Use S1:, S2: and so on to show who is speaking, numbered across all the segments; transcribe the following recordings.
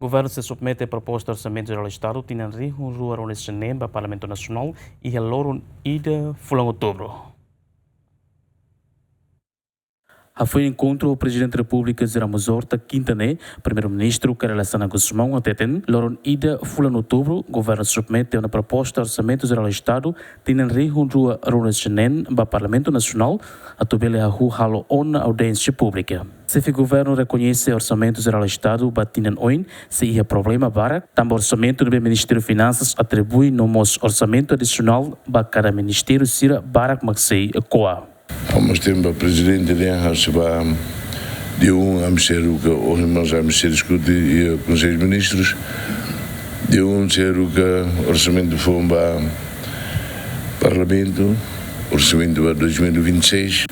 S1: O governo se submete a proposta de orçamento geral do Estado, tendo em rua no Senemba, Parlamento Nacional, e a Loron ida fulan outubro. Foi encontro o Presidente da República Zeramos Horta Quintané, Primeiro-Ministro Carla Sana Guzmão Ateten, Loron ida fulan outubro, o governo submete a uma proposta de orçamento geral do Estado, tendo em rua no Senemba, Parlamento Nacional, a tubele a rua halo on audiência pública. Se o governo reconhece o orçamento geral do Estado, batinem oin, se ia problema para, também o orçamento do Ministério de Finanças atribui no orçamento adicional para cada ministério sira barak maksei coa.
S2: Ao mesmo tempo, o Presidente deu a mexer o que os irmãos a mexer discute e o Conselho de Ministros deu mexer o que o orçamento foi para o Parlamento, orçamento para 2026.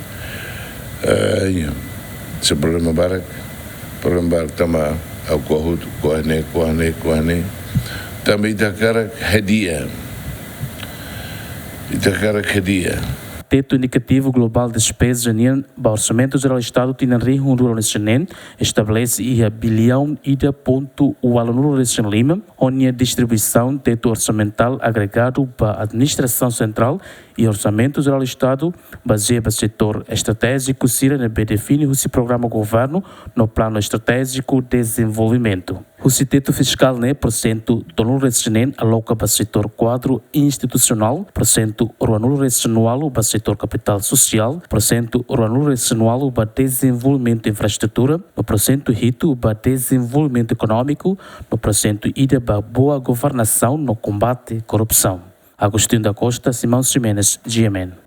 S2: Esse problema barak também ao corre também está cara hadiah.
S1: Teto indicativo global de despesas anual para o Orçamento Geral do Estado tem em Rio Nacional estabelece a bilhão ida ponto o aluno de Lima, onde a distribuição teto orçamental agregado para a administração central e Orçamento Geral do Estado baseado no setor estratégico CIRA define o programa governo no plano estratégico de desenvolvimento. O teto fiscal porcento do número regional aloca para o setor quadro institucional, porcento anual regional para o setor capital social, porcento anual regional para desenvolvimento de infraestrutura, no porcento rito para desenvolvimento econômico, no porcento ida para boa governação no combate à corrupção. Agostinho da Costa, Simão Ximenes, GMN.